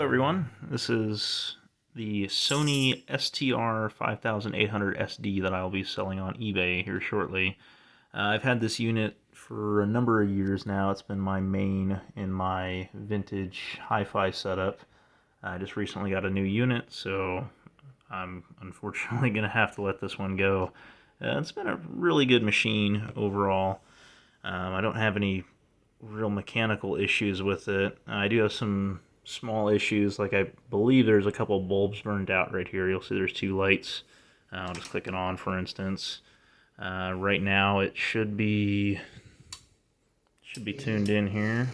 Hello everyone, this is the Sony STR5800SD that I'll be selling on eBay here shortly. I've had this unit for a number of years now. It's been my main in my vintage hi-fi setup. I just recently got a new unit, so I'm unfortunately going to have to let this one go. It's been a really good machine overall. I don't have any real mechanical issues with it. I do have some small issues, like I believe there's a couple bulbs burned out right here. You'll see there's two lights. I'll just click it on, for instance. Right now it should be tuned in here.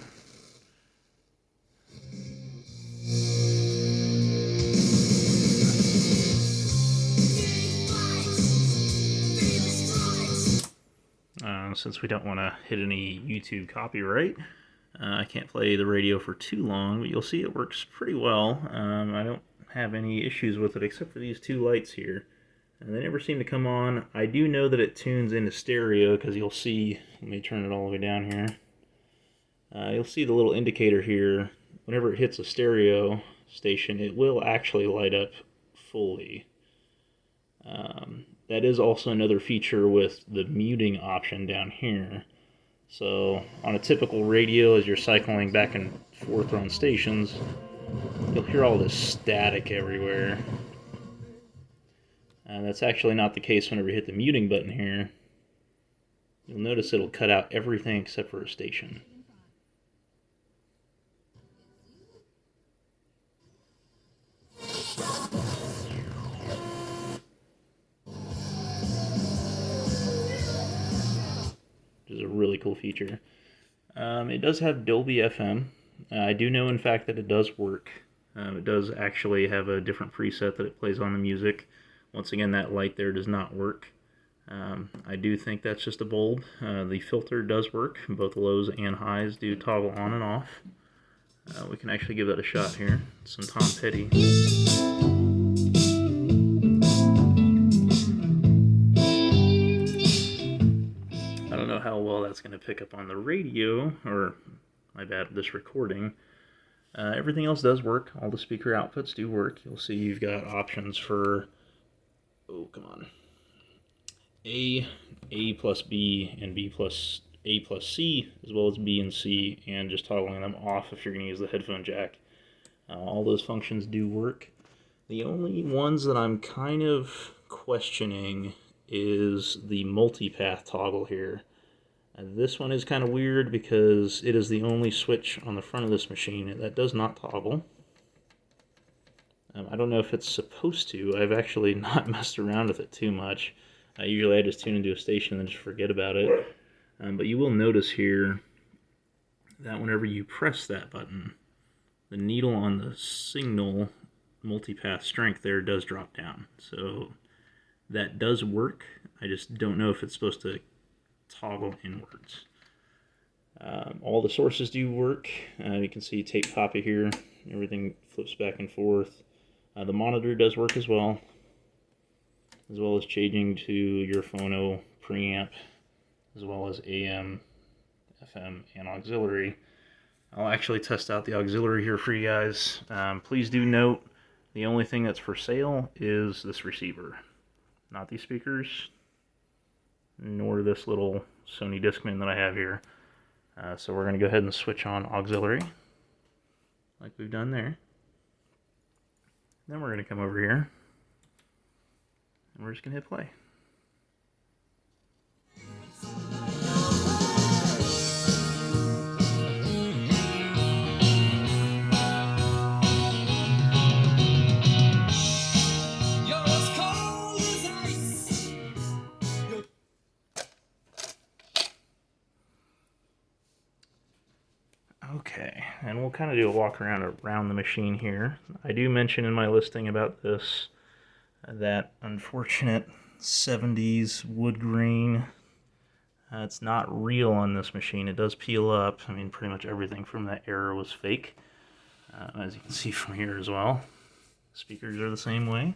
Since we don't want to hit any YouTube copyright, I can't play the radio for too long, but you'll see it works pretty well. I don't have any issues with it except for these two lights here. And they never seem to come on. I do know that it tunes into stereo because you'll see, let me turn it all the way down here. You'll see the little indicator here. Whenever it hits a stereo station, it will actually light up fully. That is also another feature with the muting option down here. So on a typical radio, as you're cycling back and forth on stations, you'll hear all this static everywhere. That's actually not the case whenever you hit the muting button here. You'll notice it'll cut out everything except for a station. Which is a really cool feature. It does have Dolby FM. I do know, in fact, that it does work. It does actually have a different preset that it plays on the music. Once again, that light there does not work. I do think that's just a bulb. The filter does work. Both lows and highs do toggle on and off. We can actually give that a shot here. Some Tom Petty. I don't know how well that's going to pick up on the radio, or my bad, this recording. Everything else does work. All the speaker outputs do work. You'll see you've got options for, oh, come on, A plus B, and A plus C, as well as B and C, and just toggling them off if you're going to use the headphone jack. All those functions do work. The only ones that I'm kind of questioning is the multipath toggle here. This one is kind of weird because it is the only switch on the front of this machine that does not toggle. I don't know if it's supposed to. I've actually not messed around with it too much. Usually I just tune into a station and then just forget about it. But you will notice here that whenever you press that button, the needle on the signal multipath strength there does drop down. So that does work. I just don't know if it's supposed to toggle inwards. All the sources do work. You can see tape copy here. Everything flips back and forth. The monitor does work as well as changing to your phono preamp, as well as AM, FM, and auxiliary. I'll actually test out the auxiliary here for you guys. Please do note, the only thing that's for sale is this receiver, not these speakers, nor this little Sony Discman that I have here. So we're going to go ahead and switch on auxiliary, like we've done there. Then we're going to come over here, and we're just going to hit play. Okay, and we'll kind of do a walk around the machine here. I do mention in my listing about this that unfortunate 70s wood grain. It's not real on this machine. It does peel up. I mean, pretty much everything from that era was fake, as you can see from here as well. Speakers are the same way.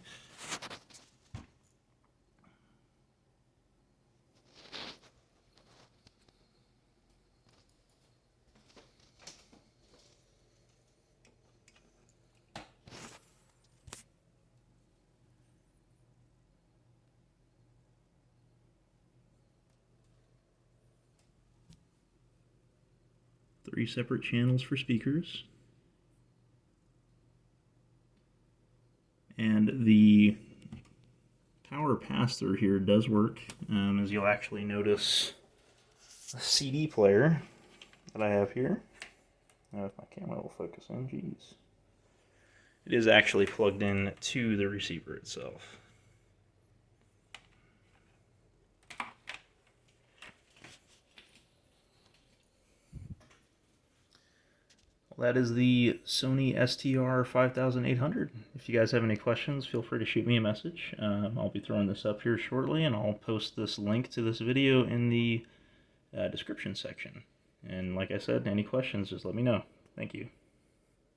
3 separate channels for speakers. And the power pass-through here does work, as you'll actually notice a CD player that I have here. Now if my camera will focus in, geez. It is actually plugged in to the receiver itself. That is the Sony STR5800. If you guys have any questions, feel free to shoot me a message. I'll be throwing this up here shortly, and I'll post this link to this video in the description section. And like I said, any questions, just let me know. Thank you.